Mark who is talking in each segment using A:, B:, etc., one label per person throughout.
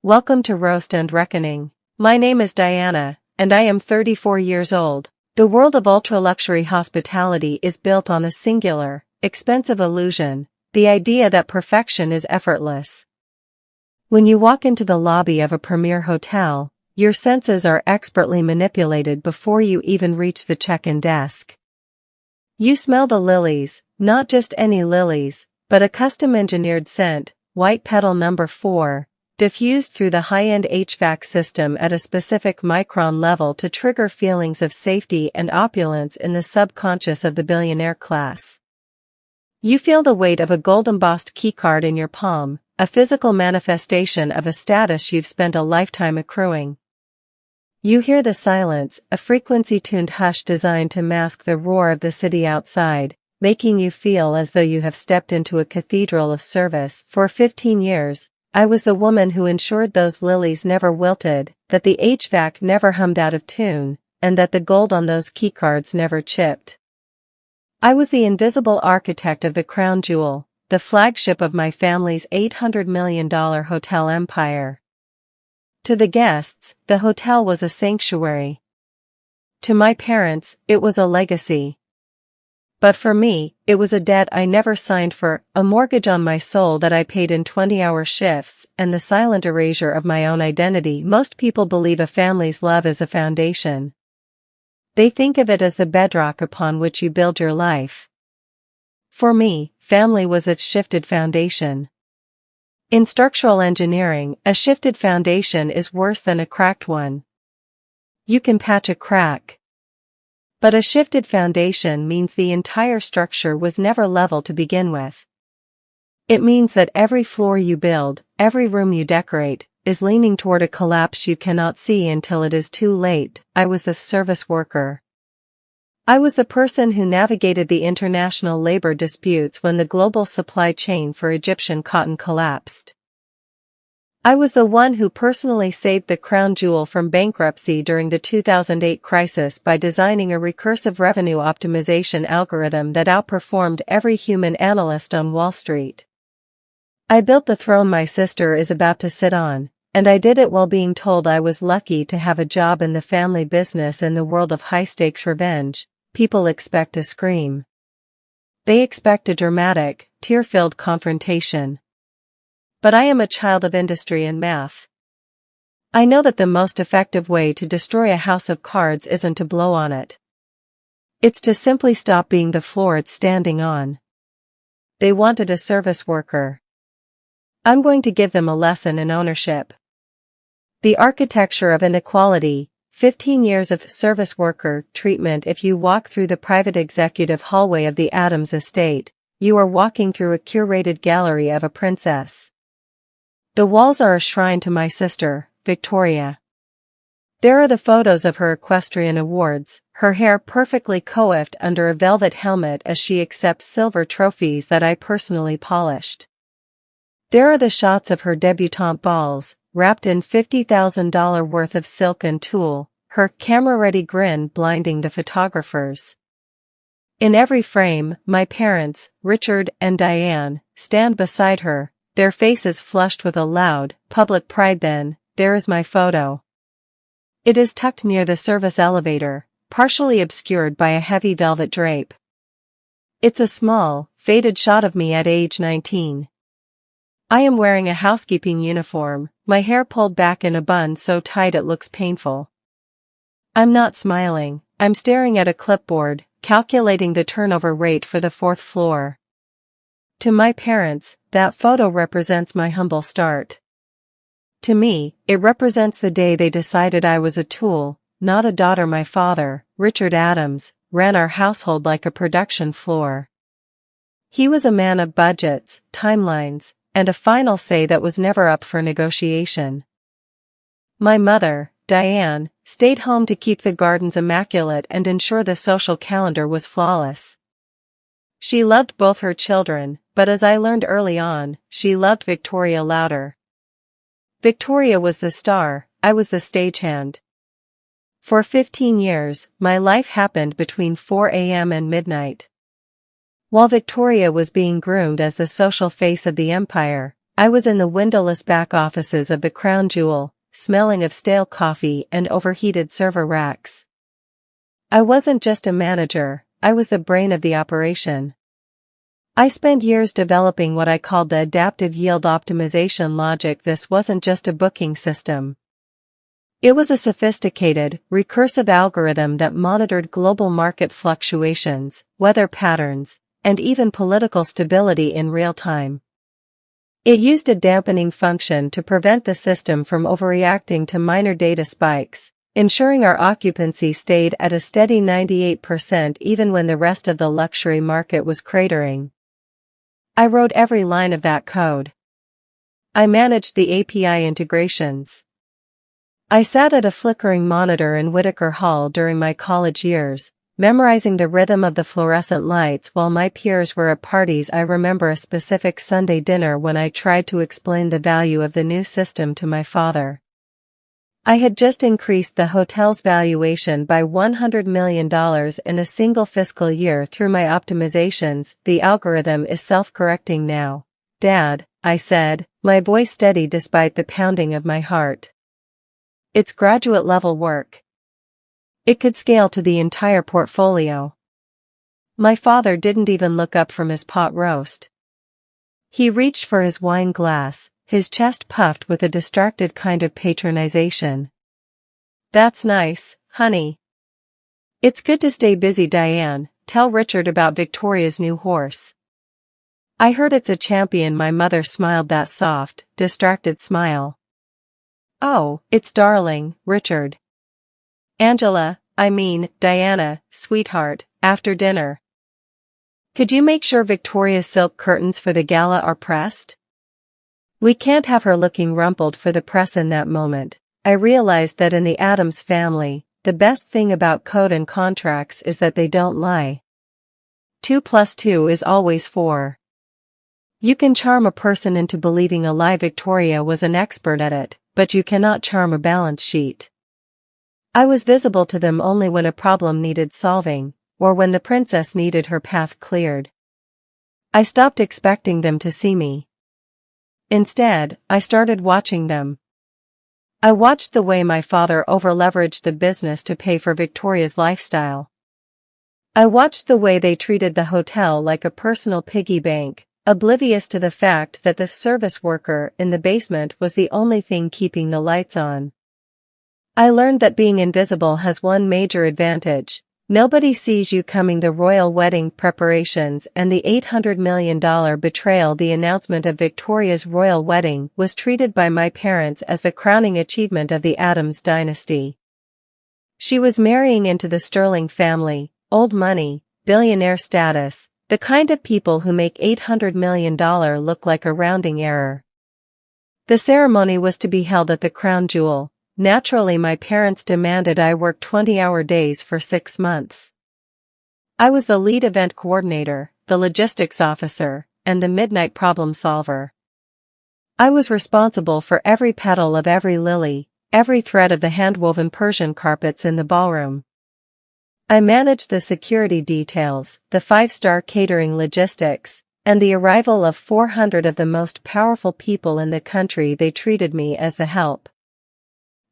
A: Welcome to Roast and Reckoning. My name is Diana, and I am 34 years old. The world of ultra-luxury hospitality is built on a singular, expensive illusion, the idea that perfection is effortless. When you walk into the lobby of a premier hotel, your senses are expertly manipulated before you even reach the check-in desk. You smell the lilies, not just any lilies, but a custom-engineered scent, white petal number 4, diffused through the high-end HVAC system at a specific micron level to trigger feelings of safety and opulence in the subconscious of the billionaire class. You feel the weight of a gold-embossed keycard in your palm, a physical manifestation of a status you've spent a lifetime accruing. You hear the silence, a frequency-tuned hush designed to mask the roar of the city outside, making you feel as though you have stepped into a cathedral of service. For 15 years, I was the woman who ensured those lilies never wilted, that the HVAC never hummed out of tune, and that the gold on those keycards never chipped. I was the invisible architect of the crown jewel, the flagship of my family's $800 million hotel empire. To the guests, the hotel was a sanctuary. To my parents, it was a legacy. But for me, it was a debt I never signed for, a mortgage on my soul that I paid in 20-hour shifts, and the silent erasure of my own identity. Most people believe a family's love is a foundation. They think of it as the bedrock upon which you build your life. For me, family was its shifted foundation. In structural engineering, a shifted foundation is worse than a cracked one. You can patch a crack. But a shifted foundation means the entire structure was never level to begin with. It means that every floor you build, every room you decorate, is leaning toward a collapse you cannot see until it is too late. I was the service worker. I was the person who navigated the international labor disputes when the global supply chain for Egyptian cotton collapsed. I was the one who personally saved the crown jewel from bankruptcy during the 2008 crisis by designing a recursive revenue optimization algorithm that outperformed every human analyst on Wall Street. I built the throne my sister is about to sit on, and I did it while being told I was lucky to have a job in the family business. In the world of high-stakes revenge, people expect a scream. They expect a dramatic, tear-filled confrontation. But I am a child of industry and math. I know that the most effective way to destroy a house of cards isn't to blow on it. It's to simply stop being the floor it's standing on. They wanted a service worker. I'm going to give them a lesson in ownership. The architecture of inequality, 15 years of service worker treatment. If you walk through the private executive hallway of the Adams estate, you are walking through a curated gallery of a princess. The walls are a shrine to my sister, Victoria. There are the photos of her equestrian awards, her hair perfectly coiffed under a velvet helmet as she accepts silver trophies that I personally polished. There are the shots of her debutante balls, wrapped in $50,000 worth of silk and tulle, her camera-ready grin blinding the photographers. In every frame, my parents, Richard and Diane, stand beside her, their faces flushed with a loud, public pride. Then, there is my photo. It is tucked near the service elevator, partially obscured by a heavy velvet drape. It's a small, faded shot of me at age 19. I am wearing a housekeeping uniform, my hair pulled back in a bun so tight it looks painful. I'm not smiling, I'm staring at a clipboard, calculating the turnover rate for the 4th floor. To my parents, that photo represents my humble start. To me, it represents the day they decided I was a tool, not a daughter. My father, Richard Adams, ran our household like a production floor. He was a man of budgets, timelines, and a final say that was never up for negotiation. My mother, Diane, stayed home to keep the gardens immaculate and ensure the social calendar was flawless. She loved both her children, but as I learned early on, she loved Victoria louder. Victoria was the star, I was the stagehand. For 15 years, my life happened between 4 a.m. and midnight. While Victoria was being groomed as the social face of the empire, I was in the windowless back offices of the crown jewel, smelling of stale coffee and overheated server racks. I wasn't just a manager, I was the brain of the operation. I spent years developing what I called the adaptive yield optimization logic. This wasn't just a booking system. It was a sophisticated, recursive algorithm that monitored global market fluctuations, weather patterns, and even political stability in real time. It used a dampening function to prevent the system from overreacting to minor data spikes, ensuring our occupancy stayed at a steady 98% even when the rest of the luxury market was cratering. I wrote every line of that code. I managed the API integrations. I sat at a flickering monitor in Whitaker Hall during my college years, memorizing the rhythm of the fluorescent lights while my peers were at parties. I remember a specific Sunday dinner when I tried to explain the value of the new system to my father. I had just increased the hotel's valuation by $100 million in a single fiscal year through my optimizations. The algorithm is self-correcting now. Dad, I said, my voice steady despite the pounding of my heart. It's graduate-level work. It could scale to the entire portfolio. My father didn't even look up from his pot roast. He reached for his wine glass, his chest puffed with a distracted kind of patronization. That's nice, honey. It's good to stay busy, Diane. Tell Richard about Victoria's new horse. I heard it's a champion. My mother smiled that soft, distracted smile. Oh, it's darling, Richard. Diana, sweetheart, after dinner. Could you make sure Victoria's silk curtains for the gala are pressed? We can't have her looking rumpled for the press. In that moment, I realized that in the Addams family, the best thing about code and contracts is that they don't lie. 2 + 2 is always 4. You can charm a person into believing a lie. Victoria was an expert at it, but you cannot charm a balance sheet. I was visible to them only when a problem needed solving, or when the princess needed her path cleared. I stopped expecting them to see me. Instead, I started watching them. I watched the way my father over-leveraged the business to pay for Victoria's lifestyle. I watched the way they treated the hotel like a personal piggy bank, oblivious to the fact that the service worker in the basement was the only thing keeping the lights on. I learned that being invisible has one major advantage. Nobody sees you coming. The royal wedding preparations and the $800 million betrayal. The announcement of Victoria's royal wedding was treated by my parents as the crowning achievement of the Addams dynasty. She was marrying into the Sterling family, old money, billionaire status, the kind of people who make $800 million look like a rounding error. The ceremony was to be held at the crown jewel. Naturally, my parents demanded I work 20-hour days for 6 months. I was the lead event coordinator, the logistics officer, and the midnight problem solver. I was responsible for every petal of every lily, every thread of the hand-woven Persian carpets in the ballroom. I managed the security details, the 5-star catering logistics, and the arrival of 400 of the most powerful people in the country. They treated me as the help.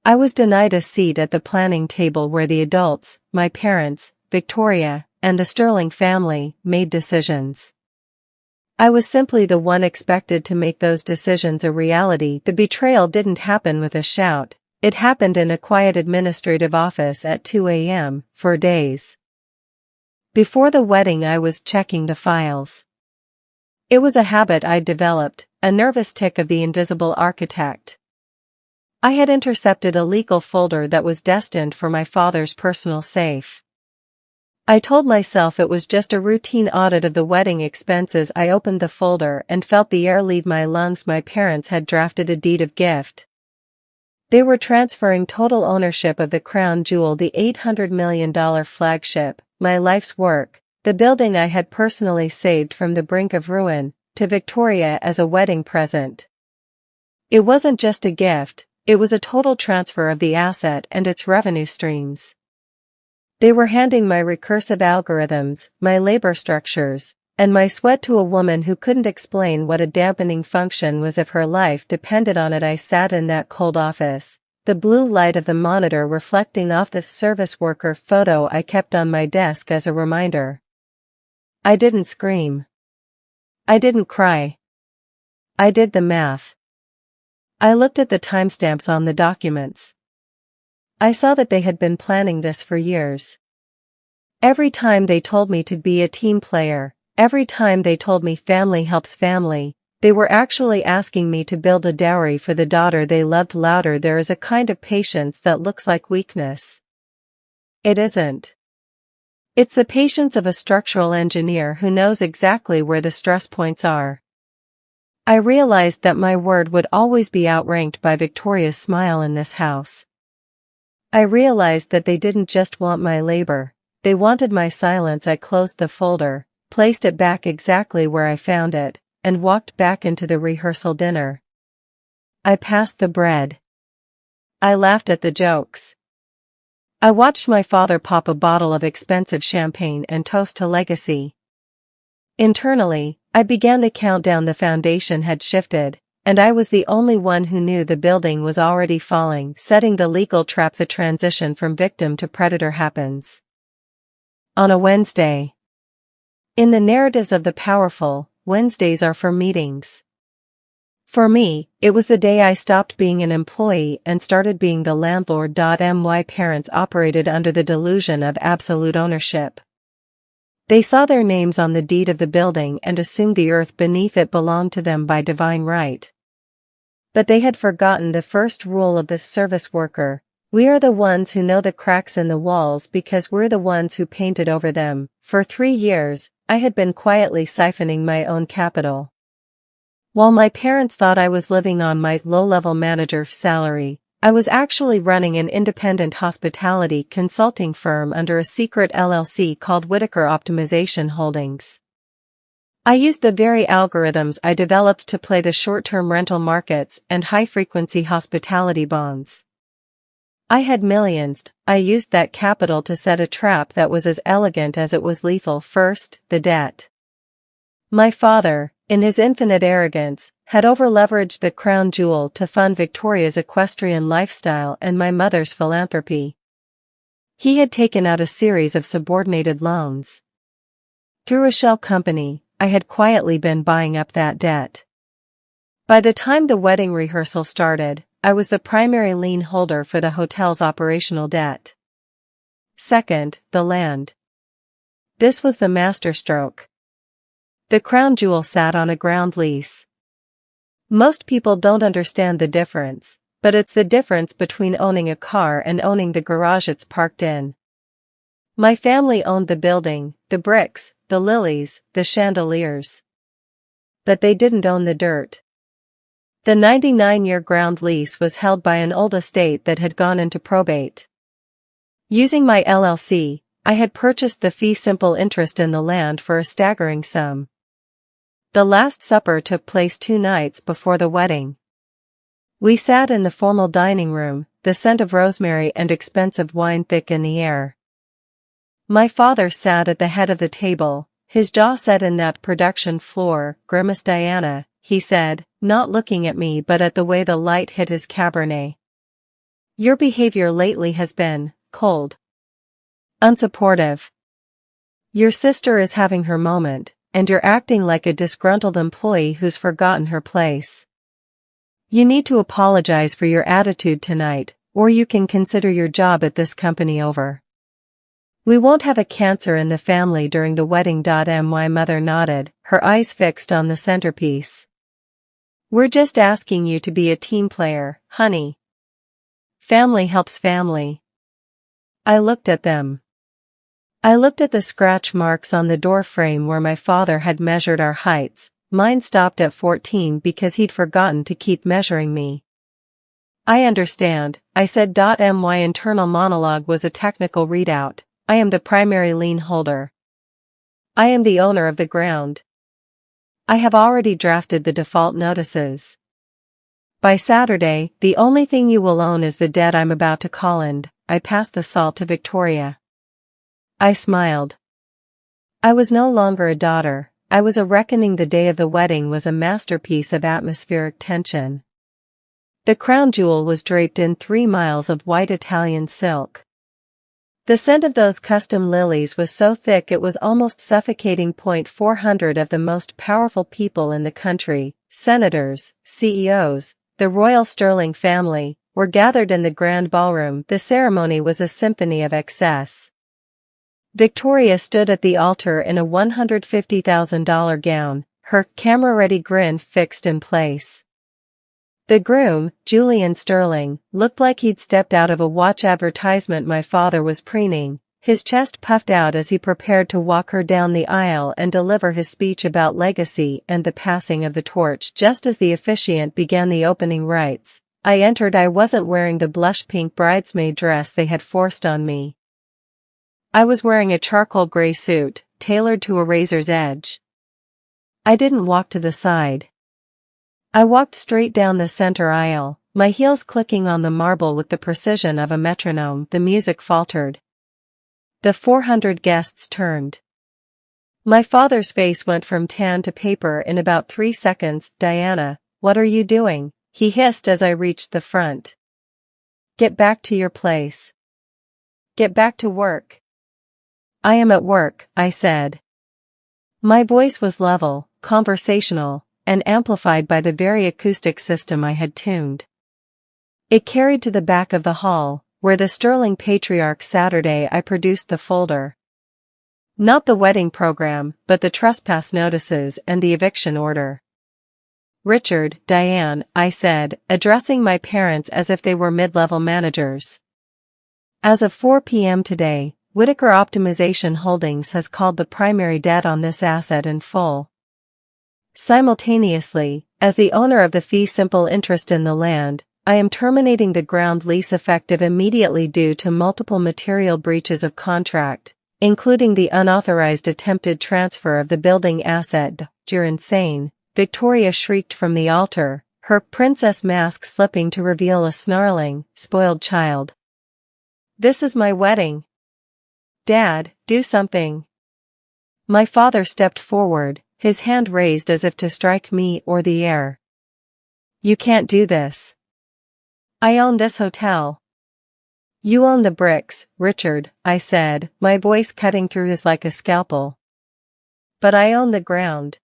A: I was denied a seat at the planning table where the adults, my parents, Victoria, and the Sterling family, made decisions. I was simply the one expected to make those decisions a reality. The betrayal didn't happen with a shout. It happened in a quiet administrative office at 2 a.m., for days. Before the wedding, I was checking the files. It was a habit I'd developed, a nervous tic of the invisible architect. I had intercepted a legal folder that was destined for my father's personal safe. I told myself it was just a routine audit of the wedding expenses. I opened the folder and felt the air leave my lungs. My parents had drafted a deed of gift. They were transferring total ownership of the crown jewel, the $800 million flagship, my life's work, the building I had personally saved from the brink of ruin, to Victoria as a wedding present. It wasn't just a gift. It was a total transfer of the asset and its revenue streams. They were handing my recursive algorithms, my labor structures, And my sweat to a woman who couldn't explain what a dampening function was if her life depended on it. I sat in that cold office, the blue light of the monitor reflecting off the service worker photo I kept on my desk as a reminder. I didn't scream. I didn't cry. I did the math. I looked at the timestamps on the documents. I saw that they had been planning this for years. Every time they told me to be a team player, every time they told me family helps family, they were actually asking me to build a dowry for the daughter they loved. Louder. There is a kind of patience that looks like weakness. It isn't. It's the patience of a structural engineer who knows exactly where the stress points are. I realized that my word would always be outranked by Victoria's smile in this house. I realized that they didn't just want my labor, they wanted my silence. I closed the folder, placed it back exactly where I found it, and walked back into the rehearsal dinner. I passed the bread. I laughed at the jokes. I watched my father pop a bottle of expensive champagne and toast to legacy. Internally, I began the countdown. The foundation had shifted, and I was the only one who knew the building was already falling, setting the legal trap. The transition from victim to predator happens on a Wednesday. In the narratives of the powerful, Wednesdays are for meetings. For me, it was the day I stopped being an employee and started being the landlord. My parents operated under the delusion of absolute ownership. They saw their names on the deed of the building and assumed the earth beneath it belonged to them by divine right. But they had forgotten the first rule of the service worker: we are the ones who know the cracks in the walls because we're the ones who painted over them. For 3 years, I had been quietly siphoning my own capital. While my parents thought I was living on my low-level manager salary, I was actually running an independent hospitality consulting firm under a secret LLC called Whitaker Optimization Holdings. I used the very algorithms I developed to play the short-term rental markets and high-frequency hospitality bonds. I had millions. I used that capital to set a trap that was as elegant as it was lethal. First, the debt. My father, in his infinite arrogance, had over-leveraged the crown jewel to fund Victoria's equestrian lifestyle and my mother's philanthropy. He had taken out a series of subordinated loans. Through a shell company, I had quietly been buying up that debt. By the time the wedding rehearsal started, I was the primary lien holder for the hotel's operational debt. Second, the land. This was the masterstroke. The crown jewel sat on a ground lease. Most people don't understand the difference, but it's the difference between owning a car and owning the garage it's parked in. My family owned the building, the bricks, the lilies, the chandeliers. But they didn't own the dirt. The 99-year ground lease was held by an old estate that had gone into probate. Using my LLC, I had purchased the fee-simple interest in the land for a staggering sum. The Last Supper took place 2 nights before the wedding. We sat in the formal dining room, the scent of rosemary and expensive wine thick in the air. My father sat at the head of the table, his jaw set in that production floor, grimaced Diana, he said, not looking at me but at the way the light hit his Cabernet. Your behavior lately has been cold. Unsupportive. Your sister is having her moment, and you're acting like a disgruntled employee who's forgotten her place. You need to apologize for your attitude tonight, or you can consider your job at this company over. We won't have a cancer in the family during the wedding. My mother nodded, her eyes fixed on the centerpiece. We're just asking you to be a team player, honey. Family helps family. I looked at them. I looked at the scratch marks on the door frame where my father had measured our heights. Mine stopped at 14 because he'd forgotten to keep measuring me. I understand, I said. My internal monologue was a technical readout. I am the primary lien holder. I am the owner of the ground. I have already drafted the default notices. By Saturday, the only thing you will own is the debt I'm about to call in. I passed the salt to Victoria. I smiled. I was no longer a daughter, I was a reckoning. The day of the wedding was a masterpiece of atmospheric tension. The crown jewel was draped in 3 miles of white Italian silk. The scent of those custom lilies was so thick it was almost suffocating. 400 of the most powerful people in the country, senators, CEOs, the royal Sterling family, were gathered in the grand ballroom. The ceremony was a symphony of excess. Victoria stood at the altar in a $150,000 gown, her camera-ready grin fixed in place. The groom, Julian Sterling, looked like he'd stepped out of a watch advertisement. My father was preening, his chest puffed out as he prepared to walk her down the aisle and deliver his speech about legacy and the passing of the torch. Just as the officiant began the opening rites, I entered. I wasn't wearing the blush-pink bridesmaid dress they had forced on me. I was wearing a charcoal gray suit, tailored to a razor's edge. I didn't walk to the side. I walked straight down the center aisle, my heels clicking on the marble with the precision of a metronome. The music faltered. The 400 guests turned. My father's face went from tan to paper in about 3 seconds. "Diana, what are you doing?" he hissed as I reached the front. "Get back to your place. Get back to work." "I am at work," I said. My voice was level, conversational, and amplified by the very acoustic system I had tuned. It carried to the back of the hall, where the Sterling patriarch Saturday. I produced the folder. Not the wedding program, but the trespass notices and the eviction order. "Richard, Diane," I said, addressing my parents as if they were mid-level managers. "As of 4 p.m. today, Whitaker Optimization Holdings has called the primary debt on this asset in full. Simultaneously, as the owner of the fee simple interest in the land, I am terminating the ground lease effective immediately due to multiple material breaches of contract, including the unauthorized attempted transfer of the building asset." "You're insane," Victoria shrieked from the altar, her princess mask slipping to reveal a snarling, spoiled child. "This is my wedding. Dad, do something." My father stepped forward, his hand raised as if to strike me or the air. "You can't do this. I own this hotel." "You own the bricks, Richard," I said, my voice cutting through his like a scalpel. "But I own the ground.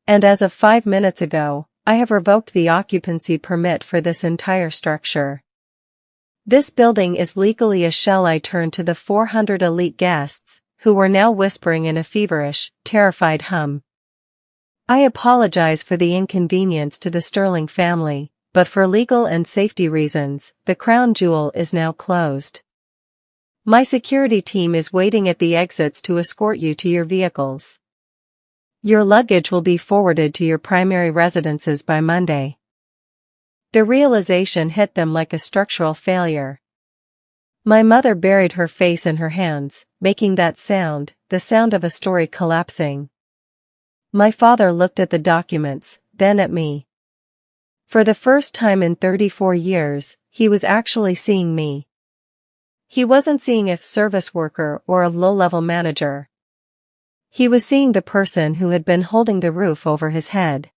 A: And as of 5 minutes ago, I have revoked the occupancy permit for this entire structure. This building is legally a shell." I turned to the 400 elite guests, who were now whispering in a feverish, terrified hum. "I apologize for the inconvenience to the Sterling family, but for legal and safety reasons, the crown jewel is now closed. My security team is waiting at the exits to escort you to your vehicles. Your luggage will be forwarded to your primary residences by Monday." The realization hit them like a structural failure. My mother buried her face in her hands, making that sound, the sound of a story collapsing. My father looked at the documents, then at me. For the first time in 34 years, he was actually seeing me. He wasn't seeing a service worker or a low-level manager. He was seeing the person who had been holding the roof over his head.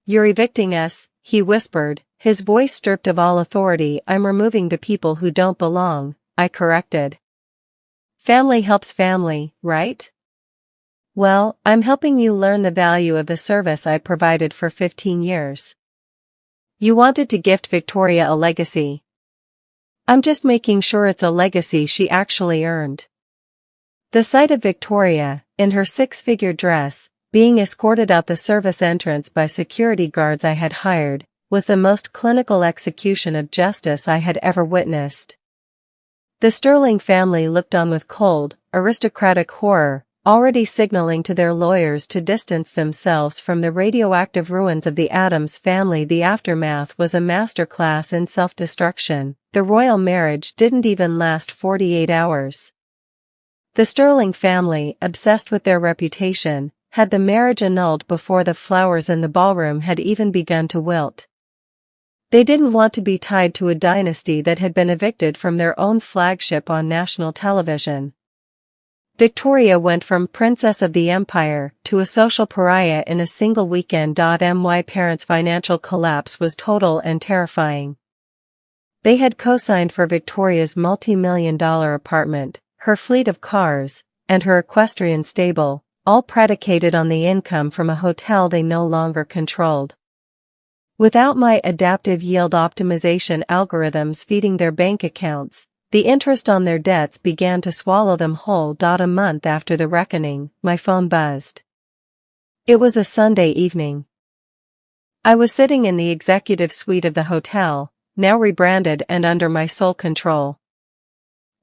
A: "You're evicting us," he whispered, his voice stripped of all authority. "I'm removing the people who don't belong," I corrected. "Family helps family, right? Well, I'm helping you learn the value of the service I provided for 15 years. You wanted to gift Victoria a legacy. I'm just making sure it's a legacy she actually earned." The sight of Victoria, in her 6-figure dress, being escorted out the service entrance by security guards I had hired, was the most clinical execution of justice I had ever witnessed. The Sterling family looked on with cold, aristocratic horror, already signaling to their lawyers to distance themselves from the radioactive ruins of the Addams family. The aftermath was a masterclass in self-destruction. The royal marriage didn't even last 48 hours. The Sterling family, obsessed with their reputation, had the marriage annulled before the flowers in the ballroom had even begun to wilt. They didn't want to be tied to a dynasty that had been evicted from their own flagship on national television. Victoria went from princess of the empire to a social pariah in a single weekend. My parents' financial collapse was total and terrifying. They had co-signed for Victoria's multi-million-dollar apartment, her fleet of cars, and her equestrian stable, all predicated on the income from a hotel they no longer controlled. Without my adaptive yield optimization algorithms feeding their bank accounts, the interest on their debts began to swallow them whole. A month after the reckoning, my phone buzzed. It was a Sunday evening. I was sitting in the executive suite of the hotel, now rebranded and under my sole control.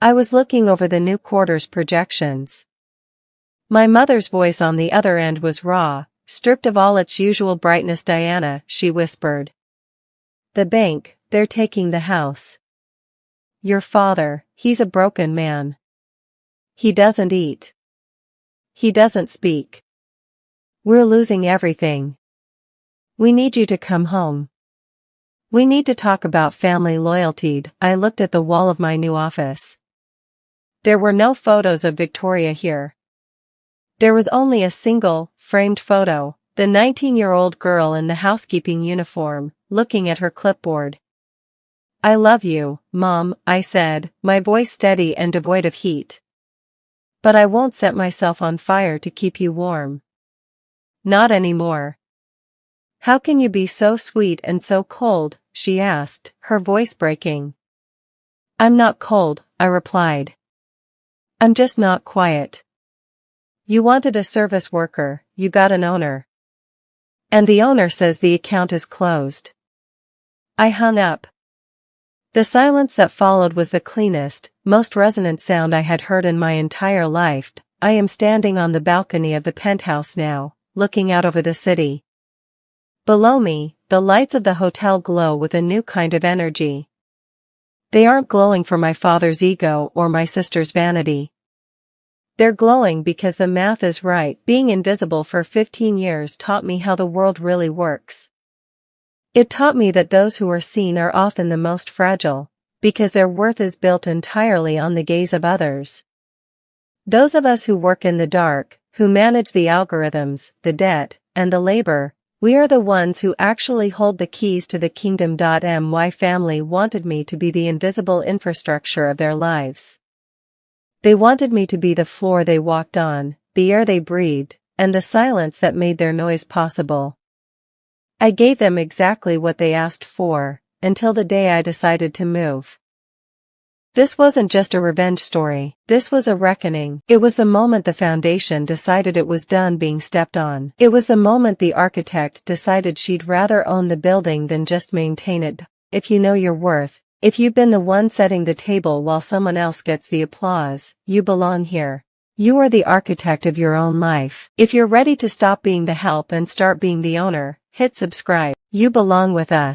A: I was looking over the new quarter's projections. My mother's voice on the other end was raw, stripped of all its usual brightness. "Diana," she whispered. "The bank, they're taking the house. Your father, he's a broken man. He doesn't eat. He doesn't speak. We're losing everything. We need you to come home. We need to talk about family loyalty." I looked at the wall of my new office. There were no photos of Victoria here. There was only a single, framed photo, the 19-year-old girl in the housekeeping uniform, looking at her clipboard. "I love you, Mom," I said, my voice steady and devoid of heat. "But I won't set myself on fire to keep you warm. Not anymore." "How can you be so sweet and so cold?" she asked, her voice breaking. "I'm not cold," I replied. "I'm just not quiet. You wanted a service worker, you got an owner. And the owner says the account is closed." I hung up. The silence that followed was the cleanest, most resonant sound I had heard in my entire life. I am standing on the balcony of the penthouse now, looking out over the city. Below me, the lights of the hotel glow with a new kind of energy. They aren't glowing for my father's ego or my sister's vanity. They're glowing because the math is right. Being invisible for 15 years taught me how the world really works. It taught me that those who are seen are often the most fragile, because their worth is built entirely on the gaze of others. Those of us who work in the dark, who manage the algorithms, the debt, and the labor, we are the ones who actually hold the keys to the kingdom. My family wanted me to be the invisible infrastructure of their lives. They wanted me to be the floor they walked on, the air they breathed, and the silence that made their noise possible. I gave them exactly what they asked for, until the day I decided to move. This wasn't just a revenge story, this was a reckoning. It was the moment the foundation decided it was done being stepped on. It was the moment the architect decided she'd rather own the building than just maintain it. If you know your worth, if you've been the one setting the table while someone else gets the applause, you belong here. You are the architect of your own life. If you're ready to stop being the help and start being the owner, hit subscribe. You belong with us.